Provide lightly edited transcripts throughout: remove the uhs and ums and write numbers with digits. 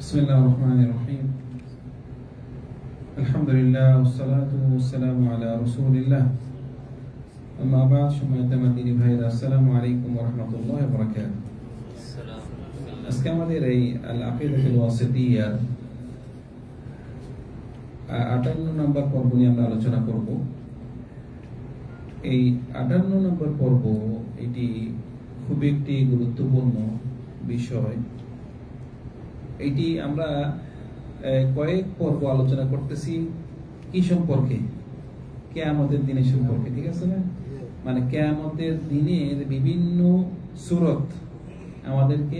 বিসমিল্লাহিররহমানিররহিম। আলহামদুলিল্লাহ ওয়াসসালাতু ওয়াসসালামু আলা রাসূলিল্লাহ। আম্মা বা'দ, সম্মানিত দিনী ভাইরা, আসসালামু আলাইকুম ওয়া রাহমাতুল্লাহি ওয়া বারাকাতুহু। আজকে আমাদের এই আল আকিদাতুল ওয়াসিতিয়্যা 58 নম্বর পর্ব নিয়ে আমরা আলোচনা করব। এই 58 নম্বর পর্ব এটি খুব একটি গুরুত্বপূর্ণ বিষয়। এটি আমরা কয়েক পর্ব আলোচনা করতেছি কি সম্পর্কে? কিয়ামতের দিনের সম্পর্কে, ঠিক আছে না? মানে কিয়ামতের দিনের বিভিন্ন সূরত আমাদেরকে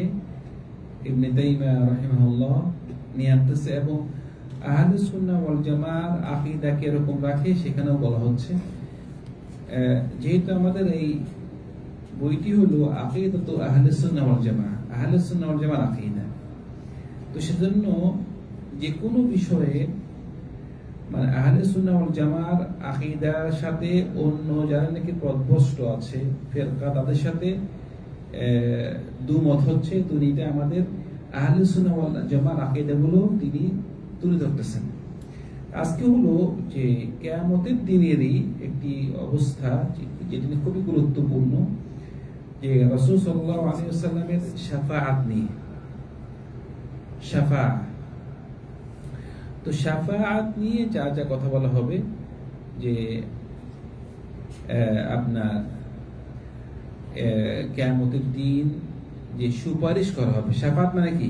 ইবনে তাইমিয়া রাহিমাহুল্লাহ নিয়ে আনতেছে, এবং আহলুস সুন্নাহ ওয়াল জামাআর আকীদা কি রকম রাখে সেখানেও বলা হচ্ছে। যেহেতু আমাদের এই বইটি হলো আকীদাতু আহলুস সুন্নাহ ওয়াল জামাআহ, আহলুস সুন্নাহ ওয়াল জামাআর আকীদা, তো সেজন্য যে কোনো বিষয়ে মানে আহলে সুন্নাহ ওয়াল জামাআর আকীদার সাথে অন্য যারা নাকি পথভ্রষ্ট আছে ফিরকা, তাদের সাথে দুমত হচ্ছে। তো এটা আমাদের আহলে সুন্নাহ ওয়াল জামাআর আকীদাগুলো তিনি তুলে ধরতেছেন। আজকে হলো যে কিয়ামতের দিনেরই একটি অবস্থা যেটি খুবই গুরুত্বপূর্ণ, যে রাসূল সাল্লাল্লাহু আলাইহি ওয়াসাল্লামের শাফাআত নিয়ে। তো শাফাআত নিয়ে যা যা কথা বলা হবে, যে আপনার কিয়ামতের দিন যে সুপারিশ করা হবে। শাফাআত মানে কি?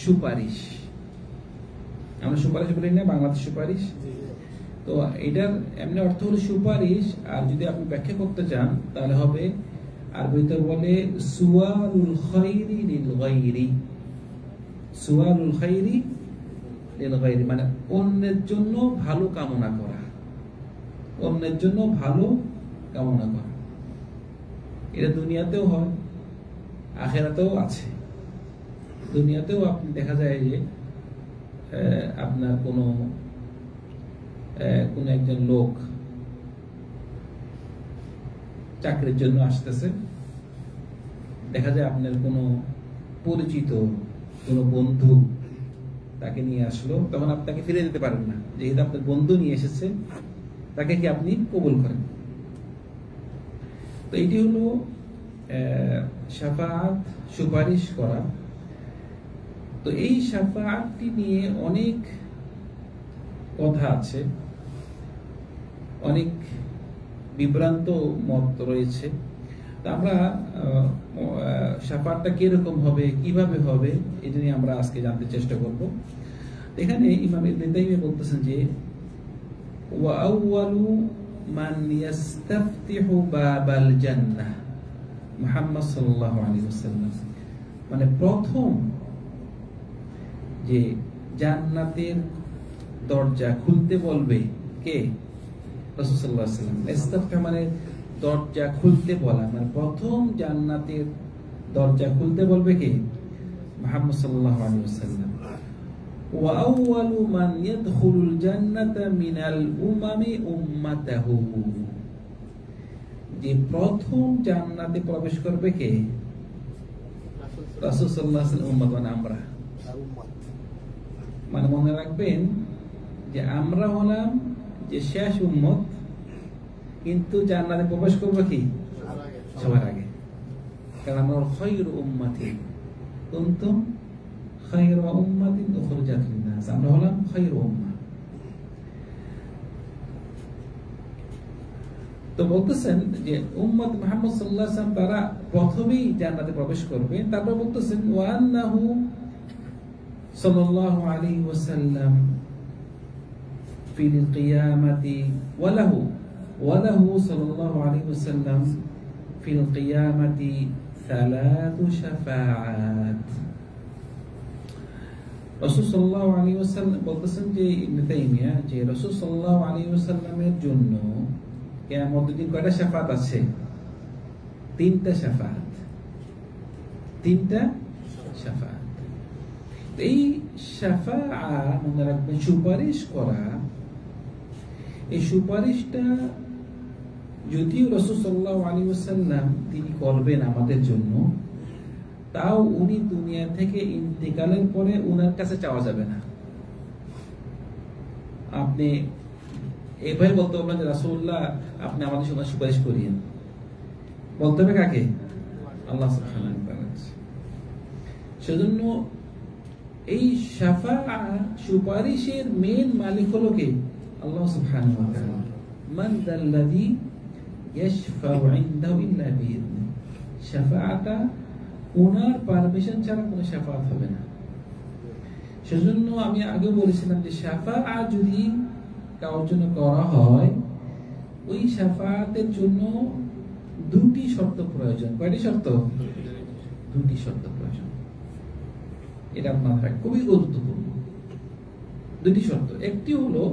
সুপারিশ। আমরা সুপারিশ বলি না বাংলাতে, সুপারিশ। তো এটার এমনি অর্থ হলো সুপারিশ, আর যদি আপনি ব্যাখ্যা করতে চান তাহলে হবে আরবিতে বলে সুয়ালুল খাইরি লিল গায়রি। সুয়ালুল খাইরি লিল গায়রি মানে অন্যের জন্য ভালো কামনা করা, অন্যের জন্য ভালো কামনা করা। এটা দুনিয়াতেও হয়, আখিরাতেও আছে। দুনিয়াতেও আপনি দেখা যায় যে আপনার কোন একজন লোক চাকরির জন্য আসতেছে, দেখা যায় আপনার কোনো পরিচিত কোনো বন্ধু তাকে নিয়ে আসলো, তখন আপনি তাকে ফিরে দিতে পারেন না, যেহেতু আপনার বন্ধু নিয়ে এসেছে তাকে কি আপনি কবুল করেন। তো এটি হলো শাফাআত, সুপারিশ করা। তো এই শাফাআতটি নিয়ে অনেক কথা আছে, অনেক বিভ্রান্ত মত রয়েছে। আমরা শাফাআতটা কিরকম হবে, কিভাবে হবে, এটা নিয়ে আমরা আজকে জানতে চেষ্টা করব। এখানে ইমাম ইবনে তাইমিয়া বলতেছেন যে ওয়া আউয়ালু মান ইস্তাফতিহু বাবাল জান্নাহ মুহাম্মদ সাল্লাল্লাহু আলাইহি ওয়াসাল্লাম, মানে প্রথম যে জান্নাতের দরজা খুলতে বলবে কে? রাসূল সাল্লাল্লাহু আলাইহি ওয়াসাল্লাম। ইস্তাফতাহ মানে দরজা খুলতে বলা, মানে প্রথম জান্নাতের দরজা খুলতে বলবে কে? মুহাম্মদ সাল্লাল্লাহু আলাইহি ওয়াসাল্লাম। ওয়া আউয়ালু মান ইয়াদখুলুল জান্নাতা মিনাল উমামি উম্মাতাহু, যে প্রথম জান্নাতে প্রবেশ করবে কে? রাসূল সাল্লাল্লাহু আলাইহি ওয়াসাল্লাম উম্মত, মানে আমরা। মানে মনে রাখবেন যে আমরা হলাম যে শেষ উম্মত, কিন্তু জান্নাতে প্রবেশ করবে কি? সবার আগে। কারণ আমরা খায়রু উম্মাতি কুনতুম খায়রু উম্মাতিন উখরিজাত লিন-নাস, আমরা হলাম খায়রু উম্মাহ। তো বলতেছেন যে উম্মত মুহাম্মদ সাল্লাল্লাহু আলাইহি ওয়াসাল্লাম তারা প্রথমেই জান্নাতে প্রবেশ করবে। তারপর বলতেছেন ওয়া আন্নাহু সাল্লাল্লাহু আলাইহি ওয়াসাল্লাম ফিল কিয়ামাতি ওয়া লাহু সাল্লাল্লাহু আলাইহি ওয়াসাল্লাম ফিল কিয়ামাতি সালাতু শাফাআত। রাসূল সাল্লাল্লাহু আলাইহি ওয়াসাল্লাম বলতেছেন যে ইবনে তাইমিয়া, যে রাসূল সাল্লাল্লাহু আলাইহি ওয়াসাল্লামের জন্য কিয়ামতের দিন কয়টা শাফাআত আছে? তিনটা শাফাআত, তিনটা শাফাআত। এই শাফাআত মনে রাখবেন, সুপারিশ করা। এই সুপারিশটা যদিও রাসূল সাল্লাল্লাহু আলাইহি ওয়াসাল্লাম তিনি করবেন আমাদের জন্য, তাও উনি দুনিয়া থেকে ইন্তেকালের পরে উনার কাছে চাওয়া যাবে না। আপনি এভাবে বলতে পারবেন যে রাসূলুল্লাহ আপনি আমাদের সময় সুপারিশ করিয়েন, বলতে হবে কাকে? আল্লাহ সুবহানাহু ওয়া তাআলা। সেজন্য এই শাফাআ সুপারিশের মেন মালিক হলো কে? আল্লাহ সুবহানাহু ওয়া তাআলা। মান যাল্লাযী ইয়াশফাউ ইনদাহু ইল্লা বিইذনি। শাফাআটা ওনার পারমিশন ছাড়া কোনো শাফাআত হবে না। সেজন্য আমি আগে বলেছিলাম যে শাফাআ যদি কারোর জন্য করা হয়, ওই শাফাআতের জন্য দুটি শর্ত প্রয়োজন। কয়টি শর্ত? দুটি শর্ত প্রয়োজন। এটা মাথায় খুবই গুরুত্বপূর্ণ। দুটি শর্ত। একটি হলো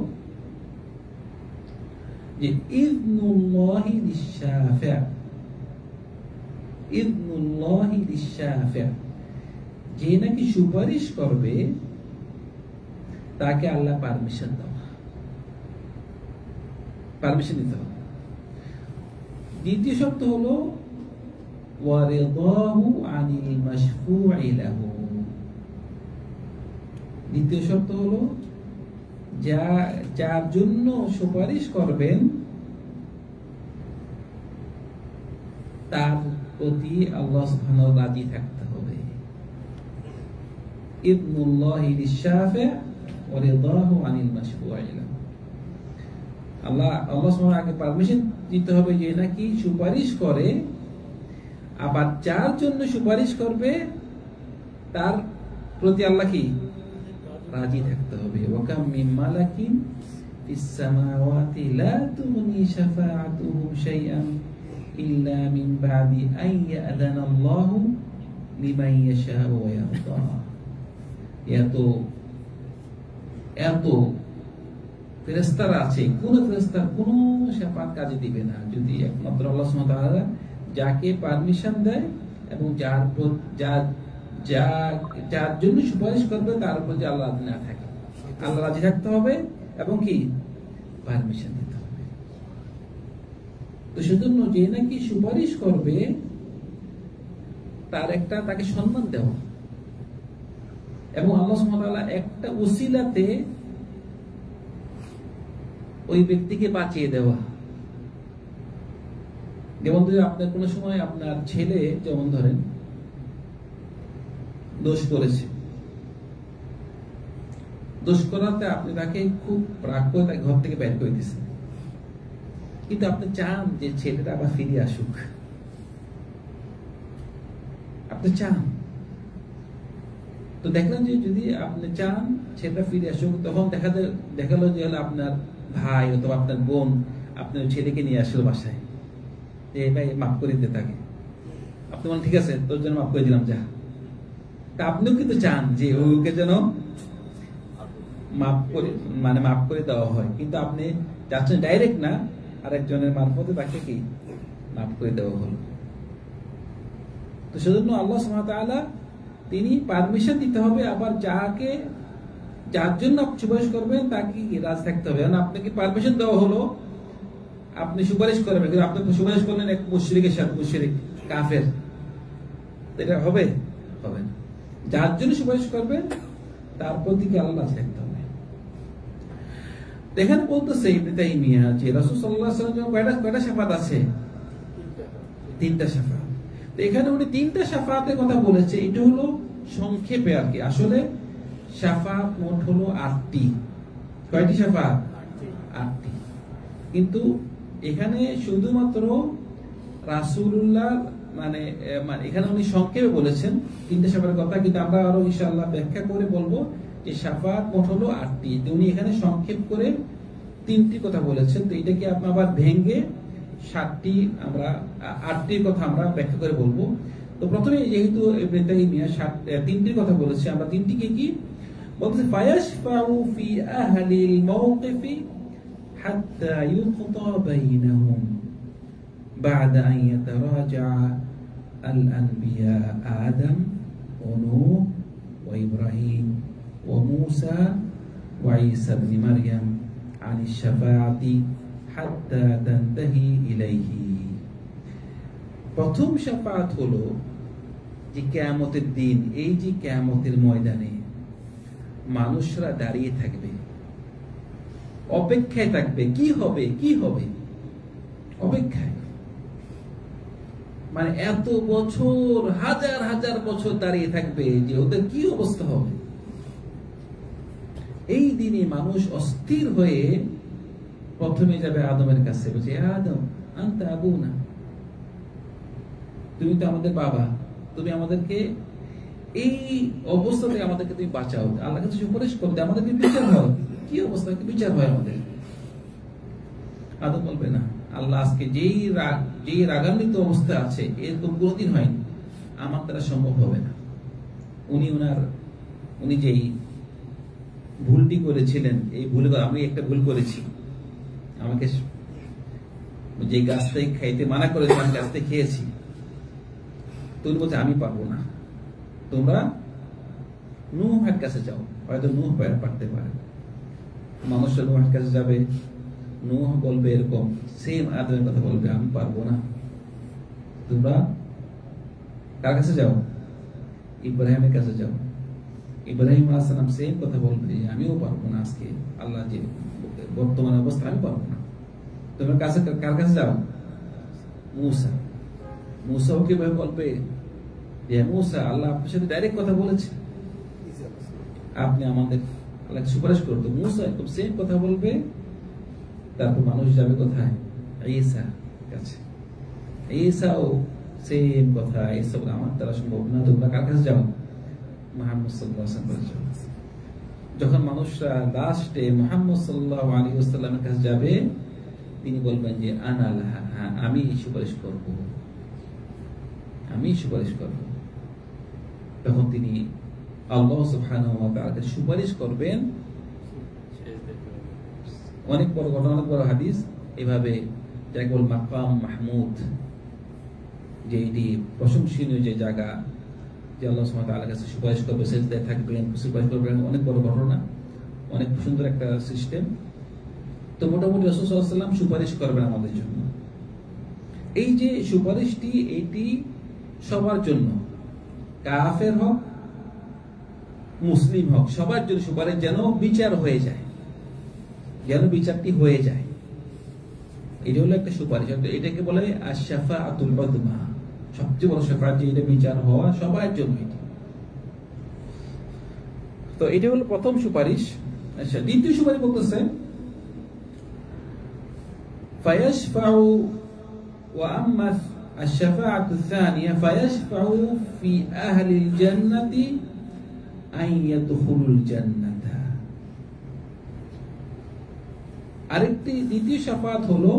যে ইযনুল্লাহি লিশ-শাফি', ইযনুল্লাহি লিশ-শাফি', যে নাকি সুপারিশ করবে তাকে আল্লাহ পারমিশন দেওয়া, পারমিশন দিতে হবে। দ্বিতীয় শর্ত হলো ওয়ারিদাহু আনিল মাশফু'i লাহু। দ্বিতীয় শর্ত হলো যার জন্য সুপারিশ করবেন তার প্রতি আল্লাহ সুবহানাহু ওয়া তাআলা রাজি থাকতে হবে। ইযনুল্লাহি লিশ-শাফি' ওয়ারিদাহু আনিল মাশফু'i লাহু। আল্লাহ সুবহানাহু আগে পারমিশন দিতে হবে যে নাকি সুপারিশ করে, আবার যার জন্য সুপারিশ করবে তার প্রতি আল্লাহ কি রাজি থাকতে হবে। ওয়াকাম মিন মালাকিন ফিস সামাওয়াতি লা তুগনি শাফাআতুহুম শাইআন ইল্লা মিন বাদি আন ইয়া'যানাল্লাহু লিমান ইয়াশা'উ ওয়া ইয়ারদা। এত ফেরেশতারা আছে, কোন ফেরেশতার কোন শাফাআত কাজে দিবে না যদি একমাত্র আল্লাহ সুবহানাহু ওয়া তাআলা যাকে পারমিশন দেয় এবং যার জন্য সুপারিশ করবে তার উপর যে আল্লাহ রাজি না থাকে, আল্লাহ রাজি থাকতে হবে এবং কি পারমিশন দিতে হবে। তো সেজন্য যে নাকি সুপারিশ করবে তার একটা তাকে সম্মান দেওয়া এবং আল্লাহ সুবহানাহু ওয়া তাআলা একটা ওসিলাতে ওই ব্যক্তিকে বাঁচিয়ে দেওয়া। যেমন যদি আপনার কোনো সময় আপনার ছেলে যেমন ধরেন দোষ করেছে, দোষ করাতে আপনি তাকে খুব রাগ করে তাকে ঘর থেকে বের করে দিয়েছেন, কিন্তু আপনি চান যে ছেলেটা আবার ফিরে আসুক, আপনি চান। তো দেখলেন যে যদি আপনি চান ছেলেটা ফিরে আসুক, তখন দেখালো যে হলো আপনার ভাই অথবা আপনার বোন আপনার ছেলেকে নিয়ে আসলো বাসায়, যে ভাই মাফ করে দিতে তাকে। আপনি বলেন ঠিক আছে তোর জন্য মাফ করে দিলাম যা। তা আপনিও কিন্তু চান যে ওকে যেন মাফ করে দেওয়া হয়, কিন্তু আপনি চাচ্ছেন ডাইরেক্ট না, আরেকজনের মারফতে তাকে কি মাফ করে দেওয়া হলো। তো সেজন্য আল্লাহ সুবহানাহু ওয়া তাআলা তিনি পারমিশন দিতে হবে, আবার যার জন্য আপনি সুপারিশ করবেন তাকে রাজি থাকতে হবে। কারণ আপনাকে পারমিশন দেওয়া হলো আপনি সুপারিশ করবেন, কিন্তু আপনি সুপারিশ করলেন এক মুশরিকের সাথে, মুশরিক কাফের, এটা হবে হবে না। যার জন্য সুপারিশ করবেন তার প্রতি কি আল্লাহ রাজি থাকতে হবে। এখানে বলতেছে ইবনে তাইমিয়া যে রাসূল সাল্লাল্লাহু আলাইহি ওয়াসাল্লাম কয়টা শাফাত আছে? তিনটা শাফাত। তো এখানে উনি তিনটা শাফাতের কথা বলেছে, এটা হলো সংক্ষেপে আর কি। আসলে শাফাত মোট হলো 8টি। কয়টি শাফাত? 8টি। কিন্তু এখানে শুধুমাত্র রাসূলুল্লাহ মানে এখানে উনি সংক্ষেপে বলেছেন তিনটা শাফাতের কথা, কিন্তু আমরা আরো ইনশাআল্লাহ ব্যাখ্যা করে বলবো যে শাফাত মোট হলো 8টি। উনি এখানে সংক্ষেপ করে 3টি কথা বলেছেন। তো এটাকে আপনি আবার ভেঙে 7টি আমরা 8টির কথা আমরা ব্যাখ্যা করে বলবো। তো প্রথমে যেহেতু ইবনে তাইমিয়া 3টির কথা বলেছে, আমরা 3টিকে কি বলতে ফায়াশফাউ ফি আহলিল মাওকিফি হাত্তা ইউকতা বাইনাহুম বা'দা আন ইয়াতারাজা আল আনবিয়া আদম ওয়া নূহ ওয়া ইব্রাহিম ওয়া মূসা ওয়া ঈসা ইবনে মারইয়াম আনিশ শাফাআতি হাত্তা তানতাহি ইলাইহি। প্রথম শাফাআত হলো যে কিয়ামতের দিন, এই যে কিয়ামতের ময়দানে মানুষরা দাঁড়িয়ে থাকবে, অপেক্ষায় থাকবে, কি হবে কি হবে, অপেক্ষায়। মানে এত বছর, হাজার হাজার বছর দাঁড়িয়ে থাকবে যে ওদের কি অবস্থা হবে। এই দিনে মানুষ অস্থির হয়ে প্রথমে যাবে আদমের কাছে, বলছে আদম আনতা আবুনা, তুমি তো আমাদের বাবা, তুমি আমাদেরকে এই অবস্থা থেকে আমাদেরকে তুমি বাঁচাও, আল্লাহ কাছে সুপারিশ করতে, আমাদেরকে বিচার হয়, কি অবস্থা বিচার হয় আমাদের। আদম বলবে না, আল্লাহ আজকে যেই রাগান্বিত অবস্থা আছে এরকম কোনদিন হয়নি, আমার দ্বারা সম্ভব হবে না। উনি যেই ভুলটি করেছিলেন, এই ভুল, আমি একটা ভুল করেছি, আমাকে যে গাছ থেকে খাইতে মানা করেছে আমি গাছ থেকে খেয়েছি, তুমি বলছে আমি পারবো না, তোমরা নূহের কাছে যাও, হয়তো নূহ পারতে পারে। মানুষরা নূহের কাছে যাবে, নূহ বলবে এরকম সেম আদমের কথা বলবে, আমি পারবো না। তোমরা কার কাছে যাও? ইব্রাহিমের কাছে যাও। ইব্রাহিম আলাইহিস সালাম সেম কথা বলবে, আমিও পারবো না, আজকে আল্লাহ যে বর্তমান অবস্থা আমি পারবো না। তোমরা কার কাছে যাও? মূসা। মূসাও কিভাবে বলবে যে মূসা, আল্লাহ আপনার সাথে ডাইরেক্ট কথা বলেছে, আপনি আমাদের আল্লাহকে সুপারিশ করতো। মূসা একদম সেম কথা বলবে। তারপর মানুষ যাবে কোথায়? ঈসার কাছে। ঈসাও সেম কথা, ঈসা বলে আমার দ্বারা সম্ভব না, তোমরা কার কাছে যাও? মুহাম্মদ সাল্লাল্লাহু আলাইহি ওয়াসাল্লাম। যখন মানুষরা লাস্টে মুহাম্মদ সাল্লাল্লাহু আলাইহি ওয়াসাল্লামের কাছে যাবে, তিনি বলবেন যে আনা লাহা, হ্যাঁ আমি সুপারিশ করব, আমি সুপারিশ করব। তখন তিনি আল্লাহ সুবহানাহু ওয়া তাআলাকে সুপারিশ করবেন। অনেক বড় ঘটনা, অনেক বড় হাদিস, এভাবে যাকে বল মাকাম মাহমুদ, যে এটি প্রশংসনীয় যে জায়গা, যে আল্লাহ সুবহানাহু ওয়া তাআলার কাছে সুপারিশ করবে, সেজদায় থাকবেন, সুপারিশ করবেন, অনেক বড় ঘটনা, অনেক সুন্দর একটা সিস্টেম। তো মোটামুটি রাসূল সাল্লাল্লাহু আলাইহি ওয়াসাল্লাম সুপারিশ করবেন আমাদের জন্য। এই যে সুপারিশটি, এটি সবার জন্য, কাফের হোক মুসলিম হোক, সবার জন্য সুপারিশ, যেন বিচার হয়ে যায়, যেন বিচারটি হয়ে যায়। এটা হলো একটা সুপারিশ। এটাকে বলে আশ-শাফাআতুল উযমা, সবচেয়ে বড় শাফাআত, যে এটা বিচার হওয়া সবার জন্য। তো এটা হলো প্রথম সুপারিশ। আচ্ছা, দ্বিতীয় সুপারিশ বলতেছে ফায়াশফাউ ওয়া আম্মা আশ-শাফাআতু আস-সানিয়া ফায়াশফাউ ফি আহলিল জান্নাতি আন ইয়াদখুলুল জান্নাতা। আরেকটি দ্বিতীয় শাফাআত হলো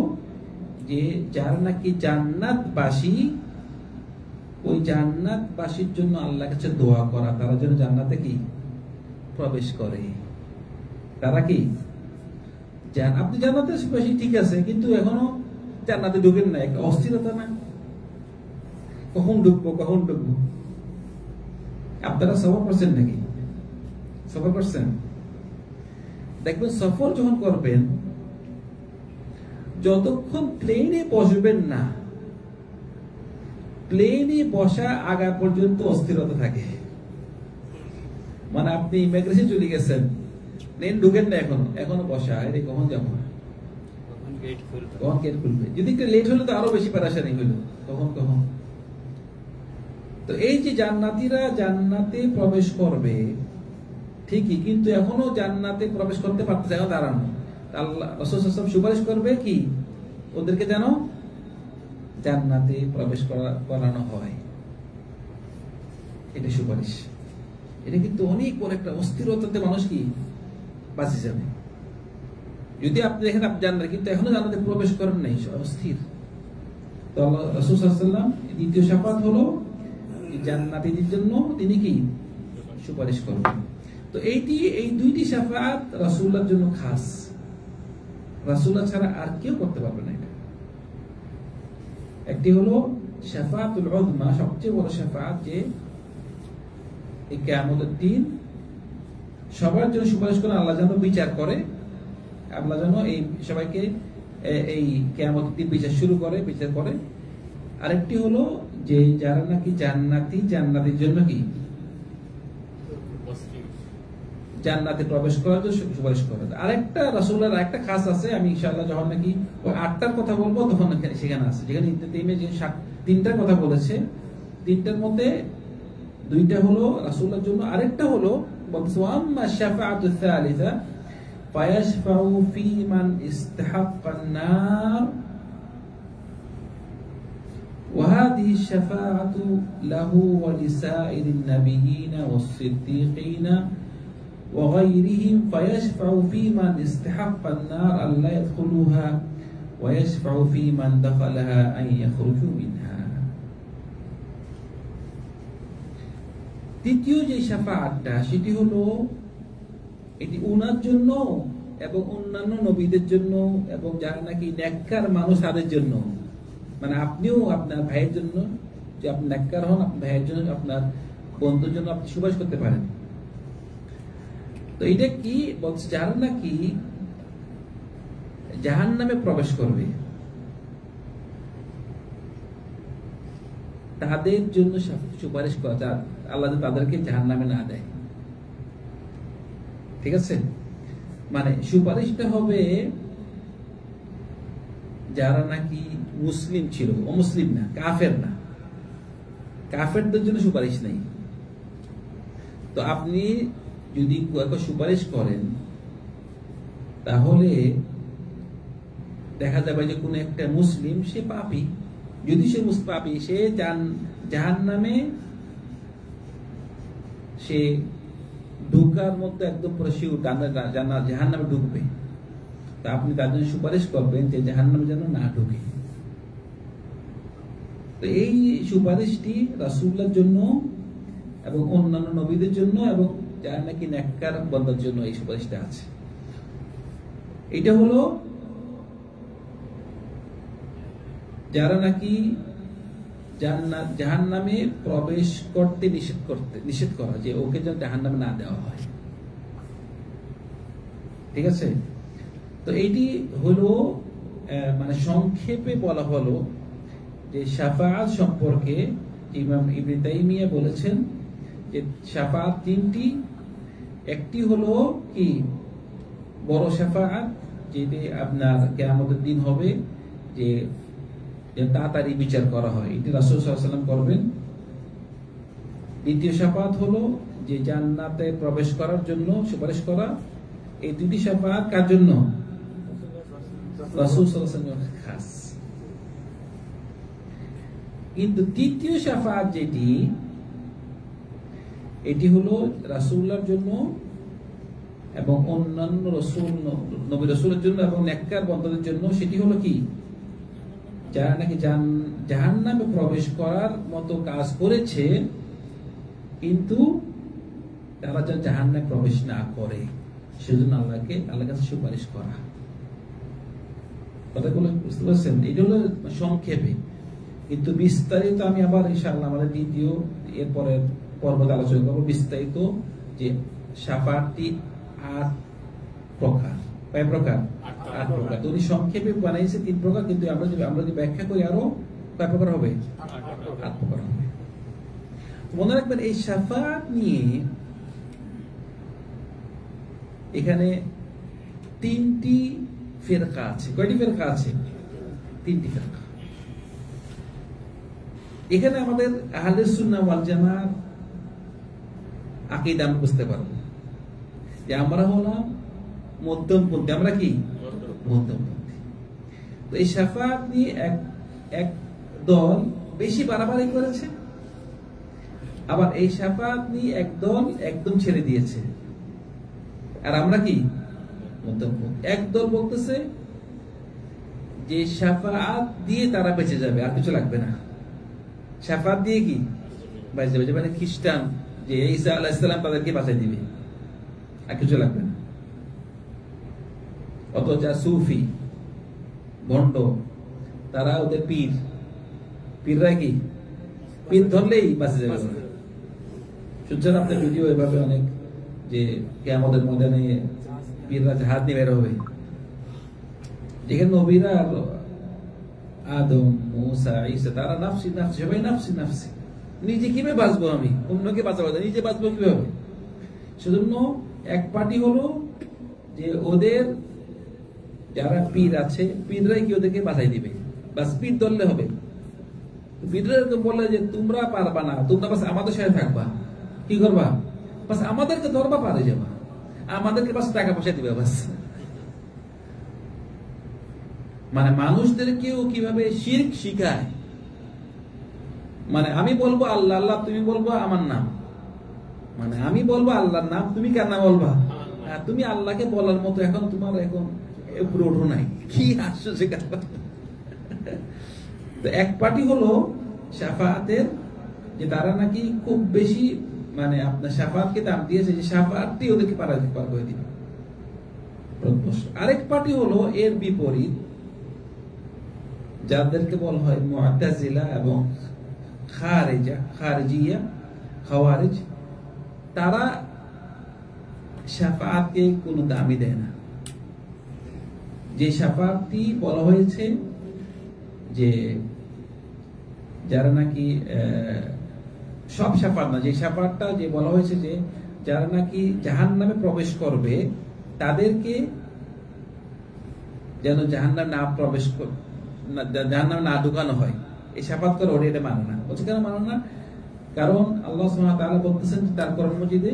যে যারা নাকি জান্নাতবাসী, ওই জান্নাতবাসীর জন্য আল্লাহর কাছে দোয়া করা, তারা যেন জান্নাতে কি প্রবেশ করে। তারা কি আপনি জান্নাতে বাসী ঠিক আছে, কিন্তু এখনো জান্নাতে ঢুকেন না, একটা অস্থিরতা না, কখন ঢুকবো কখন ঢুকবো। আপনারা সফর করছেন নাকি? সফর করছেন? দেখবেন সফর যখন করবেন, যতক্ষণ প্লেনে বসবেন না, প্লেনে বসা আগা পর্যন্ত অস্থিরতা থাকে। মানে আপনি ইমিগ্রেশন চলে গেছেন, প্লেন ঢুকেন না, এখনো বসা, আরে কখন যাবো, কখন গেট খুলবে। যদি একটু লেট হলো তো আরো বেশি পেরেশানি হইলো, কখন। তো এই যে জান্নাতীরা জান্নাতে প্রবেশ করবে ঠিকই, কিন্তু এখনো জান্নাতে প্রবেশ করতে পারতেছে, এখন দাঁড়ানো। আল্লাহ রাসূল সাল্লাল্লাহু আলাইহি ওয়াসাল্লাম সুপারিশ করবে কি ওদেরকে যেন জান্নাতে প্রবেশ করানো হয়। এটা সুপারিশ। এটা কিন্তু অনেক বড় একটা অস্থিরতাতে মানুষ কি বাঁচে যাবে। যদি আপনি দেখেন আপনি জান্নাতে, কিন্তু এখনো জান্নাতে প্রবেশ করেন নাই, অস্থির। তো আল্লাহ রাসূল সাল্লাল্লাহু আলাইহি ওয়াসাল্লাম দ্বিতীয় শাফাত হলো জান্নাতীদের জন্য তিনি কি সুপারিশ করবেন। তো এই দুইটি শাফাত রাসূলুল্লাহর জন্য খাস, রাসূলুল্লাহ ছাড়া আর কেউ করতে পারবে না। এটা একটি হলো শাফাআতুল উযমা, সবচেয়ে বড় শাফাত, যে এই কিয়ামতের দিন সবার জন্য সুপারিশ করে, আল্লাহ যেন বিচার করে, আল্লাহ যেন এই সবাইকে এই কিয়ামতের দিন বিচার করে। আরেকটি হলো যে যারা নাকি জান্নাতি, জান্নাতের জন্য কি জান্নাতে প্রবেশ করার জন্য সুপারিশ করে। আরেকটা রাসূলের আরেকটা খাস আছে, আমি ইনশাআল্লাহ যখন নাকি ওই 8টার কথা বলবো তখন সেখানে আছে, যেখানে ইবনে যে 3টার কথা বলেছে, 3টার মধ্যে 2টা হলো রাসূলের জন্য, আরেকটা হলো বলছে আম্মা শাফাআতু সালিসা ফায়াশফাউ ফি মান ইসতাহাক্কান নার ওয়া হাদিহি শাফাআতু লাহু ওয়া লিসাইরিন নাবিয়িনা ওয়াস সিদ্দিকিনা وغيرهم فيشفع في من استحق النار أن لا يدخلوها ويشفع في من دخلها أن يخرجوا منها. তৃতীয় যে শাফাআতটা সেটি হলো এটি উনার জন্য এবং অন্যান্য নবীদের জন্য এবং যারা নাকি নেককার মানুষ তাদের জন্য, মানে আপনিও আপনার ভাইয়ের জন্য, যে আপনি নেককার হন, আপনার ভাইয়ের জন্য, আপনার বন্ধুর জন্য আপনি সুপারিশ করতে পারেন। তো এটা কি বলছে, যারা নাকি জাহান্নামে প্রবেশ করবে তাদের জন্য সুপারিশ করা, আল্লাহ তাদেরকে জাহান্নামে না দেয়। ঠিক আছে, মানে সুপারিশটা হবে যারা নাকি মুসলিম ছিল, অমুসলিম না, কাফের না, কাফেরদের জন্য সুপারিশ নেই। তো আপনি যদি সুপারিশ করেন তাহলে দেখা যাবে যে কোন একটা মুসলিম, সে পাপী, যদি সে পাপী, সে জাহান্নামে সে ঢুকার মধ্যে একদম শিওর জাহান্নামে ঢুকবে, তা আপনি তার জন্য সুপারিশ করবেন যে জাহান্নামে যেন না ঢুকে। তো এই সুপারিশটি রাসূলুল্লাহর জন্য এবং অন্যান্য নবীদের জন্য এবং যারা নাকি নেককার বান্দার জন্য এই সুপারিশটা আছে। এটা হলো যারা নাকি জাহান্নামে প্রবেশ করতে নিষেধ করা, যে ওকে যেন জাহান্নামে না দেওয়া হয়। ঠিক আছে, তো এইটি হলো মানে সংক্ষেপে বলা হলো যে শাফাআত সম্পর্কে ইমাম ইবনে তাইমিয়া বলেছেন যে শাফাআত 3টি। একটি হলো কি বড় শাফাআত, যেটি আপনার কিয়ামতের দিন হবে, যে তাড়াতাড়ি বিচার করা হয়, এটি রাসূল সাল্লাল্লাহু আলাইহি ওয়াসাল্লাম করবেন। দ্বিতীয় শাফাআত হলো যে জান্নাতে প্রবেশ করার জন্য সুপারিশ করা। এই দুটি শাফাআত কার জন্য? রাসূল সাল্লাল্লাহু আলাইহি ওয়াসাল্লামের খাস। কিন্তু তৃতীয় শাফাআত যেটি, এটি হলো রাসূলুল্লাহর জন্য এবং অন্যান্য নবী রাসূলের জন্য এবং নেককার বান্দাদের জন্য। সেটি হলো কি, যারা নাকি জাহান্নামে প্রবেশ করার মতো কাজ করেছে কিন্তু তারা যেন জাহান্নামে প্রবেশ না করে, সেজন্য আল্লাহর কাছে সুপারিশ করা। কথাগুলো বুঝতে পারছেন? এটা হলো সংক্ষেপে, কিন্তু বিস্তারিত আমি আবার ইনশাআল্লাহ আমাদের দ্বিতীয় এরপরের পর্বতে আলোচনা করবো বিস্তারিত, যে শাফাআতটি 8 প্রকার। কয় প্রকার? 8 প্রকার। তো উনি সংক্ষেপে বানাইছে 3 প্রকার, কিন্তু আমরা যদি ব্যাখ্যা করি আরো কয় প্রকার হবে? 8 প্রকার হবে। মনে রাখবেন এই শাফাআত নিয়ে এখানে 3টি ফিরকা আছে। কয়টি ফিরকা আছে? 3টি ফিরকা। এখানে আমাদের আহলে সুন্নাহ ওয়াল জামাত আকীদা আমরা বুঝতে পারবো যে আমরা হলাম মধ্যমপন্থী। আমরা কি? মধ্যমপন্থী। তো এই শাফাআত নিয়ে এক দল বেশি বাড়াবাড়ি করেছে, আবার এই শাফাআত নিয়ে এক দল একদম ছেড়ে দিয়েছে। আর আমরা কি? মধ্যমপন্থী। এক দল বলতেছে যে শাফাআত দিয়ে তারা বেঁচে যাবে, আর কিছু লাগবে না। শাফাআত দিয়ে কি বেঁচে যাবে, মানে খ্রিস্টান যে ঈসা আলাইহিস সালাম তাদেরকে বাঁচাই দিবে, আর কিছু লাগবে না। অথচ সুফি ভণ্ড তারা ওদের পীররা কি পীর ধরলেই বাঁচে যাবে। শুনছেন আপনার ভিডিও এভাবে অনেক, যে কিয়ামতের ময়দানে পীররা হাত নিয়ে বের হবে, যেখানে নবীরা আদম, মুসা, ঈসা, তারা নাফসি নাফসি, সবাই নাফসি নাফসি। নিজে কিভাবে বাঁচবো আমি, অন্যকে বাঁচাবো, নিজে বাঁচবো কিভাবে? সেজন্য এক পার্টি হলো যে ওদের যারা পীর আছে, পীররাই কি ওদেরকে বাঁচাই দিবে, বাস পীর ধরলে হবে। পীররা এরকম বললে যে তোমরা পারবা না, তোমরা বাস আমাদের সাথে থাকবা, কি করবা, বাস আমাদেরকে ধরবা, পারে যাবা, আমাদেরকে বাস টাকা পয়সা দিবে বাস। মানে মানুষদেরকেও কিভাবে শিরক শিখায়, মানে আমি বলবো আল্লাহ আল্লাহ, তুমি বলবো আমার নাম, মানে আমি বলবো আল্লাহর নাম, তুমি কার নাম বলবা, তুমি আল্লাহকে বলার মতো এখন তোমার এখন উপরে ওঠো নাই, কি আসছো সেখানে। তো এক পার্টি হলো শাফাআতের, যে তারা নাকি খুব বেশি মানে আপনার শাফাআতকে দাম দিয়েছে, যে শাফাআতই ওদেরকে পার করে দিবে। আরেক পার্টি হলো এর বিপরীত, যাদেরকে বলা হয় মুআতাজিলা এবং খারিজিয়া, খাওয়ারিজ। তারা শাফাআতকে কোনো দামই দেয় না। যে শাফাআতটি বলা হয়েছে যে যারা নাকি সব শাফাআত না, যে শাফাআতটা যে বলা হয়েছে যে যারা নাকি জাহান্নামে প্রবেশ করবে তাদেরকে যেন জাহান্নামে না প্রবেশ, জাহান্নামে না ঢুকানো হয়, এই শাফাআত করে ওরা এটা মানে না। বলছে কেন মানে না? কারণ আল্লাহ সুবহানাহু ওয়া তাআলা বলতেছেন তার কোরআন মাজিদে,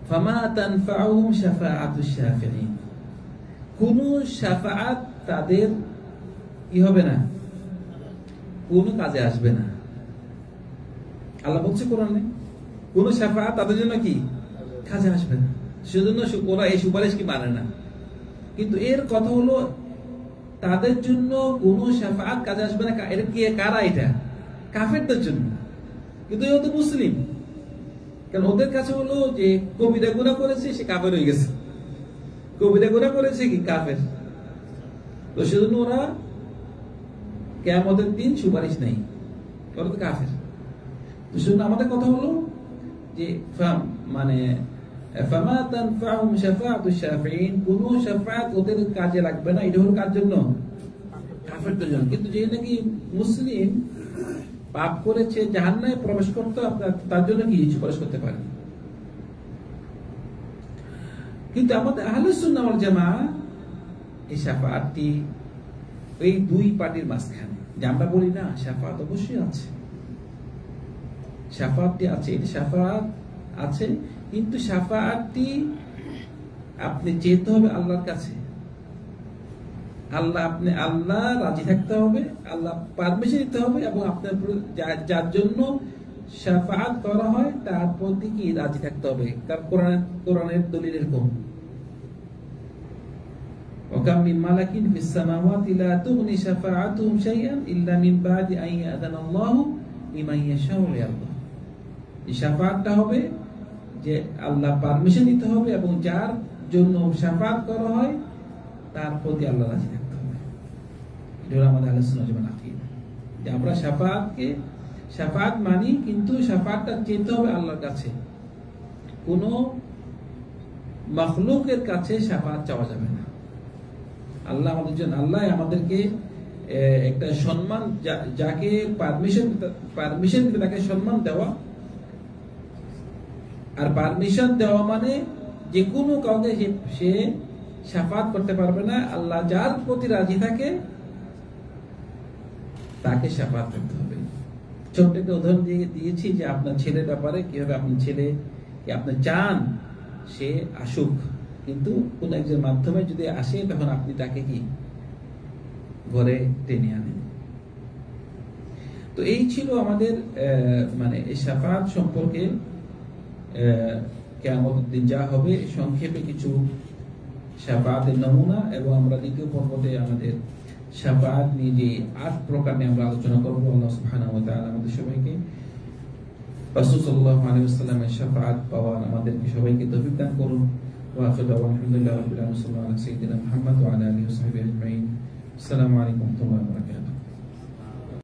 ফামা তানফাউহুম শাফাআতুশ শাফিঈন, কোন শাফাআত তাদের কি হবে না, কোনো কাজে আসবে না। আল্লাহ বলছে কোরআনে কোন শাফাআত তাদের জন্য কি কাজে আসবে না, সেজন্য ওরা এই সুপারিশ কি মানে না। কিন্তু এর কথা হলো তাদের জন্য কোন শাফাআত কাজে আসবে না, এটা কি কারা? এটা কাফেরদের জন্য। কিন্তু ও তো মুসলিম, কারণ ওদের কাছে হলো যে কবিরা গুনাহ করেছে সে কাফের হয়ে গেছে, কবিরা গুনাহ করেছে কি কাফের, তো সেজন্য ওরা কিয়ামতের দিন সুপারিশ নেই, ওরা তো কাফের। তো সেজন্য আমাদের কথা হলো যে মানে ফামা তানফাউহুম শাফাআতুশ শাফিঈন, কোন শাফাআত ওদের কাজে লাগবে না। এটা হলো কার জন্য? কাফেরদের জন্য। কিন্তু যে নাকি মুসলিম পাপ করেছে, জাহান্নামে প্রবেশ করতে, তার জন্য কি সুপারিশ করতে পারে। কিন্তু আমাদের আহলে সুন্নাহ ওয়াল জামাআহ এই শাফাআতটি এই দুই পার্টির মাঝখানে, যে আমরা বলি না শাফাআত অবশ্যই আছে, শাফাআতটি আছে, এটা শাফাআত আছে, কিন্তু শাফাআতটি আপনি যেতে হবে আল্লাহর কাছে, আল্লাহ রাজি থাকতে হবে, আল্লাহ পারমিশন দিতে হবে, এবং আপনার যার জন্য শাফাআত করা হয় তার প্রতি কি রাজি থাকতে হবে। তার কোরআনের দলিল এরকম, ওয়াকাম মিন মালাকিন ফিস সামাওয়াতি লা তুগনি শাফাআতুহুম শাইআন ইল্লা মিন বাদি আন ইয়াযানাল্লাহু লিমান ইয়াশাউ ওয়া ইয়ারদা। এই শাফাআতটা হবে যে আল্লাহ পারমিশন দিতে হবে, এবং যার জন্য শাফাআত করা হয় তার প্রতি আল্লাহ রাজি থাকতে হবে। এটা হলো আমাদের আহলে সুন্নাহ ওয়াল জামাআহ আকীদা, যে আমরা শাফাআত মানি, কিন্তু শাফাআতটা চেতে হবে আল্লাহর কাছে, কোন মাখলুকের কাছে শাফাআত চাওয়া যাবে না। আল্লাহ আমাদের জন্য, আল্লাহ আমাদেরকে একটা সম্মান, যাকে পারমিশন দিবে তাকে সম্মান দেওয়া, আর পারমিশন দেওয়া মানে যে কোনো কাউকে সে শাফাআত করতে পারবে না। আল্লাহ যার প্রতি রাজি থাকে তাকে শাফাআত করতে হবে। ছোট্ট একটা উদাহরণ দিয়েছি যে আপনার ছেলের ব্যাপারে, কিভাবে আপনার ছেলে আপনি চান সে আসুক, কিন্তু কোন একজন মাধ্যমে যদি আসে তখন আপনি তাকে কি ঘরে টেনে আনেন। তো এই ছিল আমাদের মানে এই শাফাআত সম্পর্কে কিয়ামতের দিন যা হবে সংক্ষেপে কিছু শাফাআতের নমুনা, এবং আমরা দ্বিতীয় পর্বতে আমাদের শাফাআত নিয়ে যে 8 প্রকার নিয়ে আমরা আলোচনা করব। আল্লাহ সুবহানাহু ওয়া তাআলা আমাদের সবাইকে রাসূল সাল্লাল্লাহু আলাইহি ওয়াসাল্লামের শাফাআত পাওয়ার আমাদেরকে সবাইকে তৌফিক দান করুন। ওয়া আখিরু দাওয়ানা আলহামদুলিল্লাহি রাব্বিল আলামিন, সাল্লাল্লাহু আলা সাইয়্যিদিনা মুহাম্মদ ওয়া আলা আলিহি ওয়া সাহবিহি আজমাইন। আসসালামু আলাইকুম ওয়া রাহমাতুল্লাহি ওয়া বারাকাতুহু।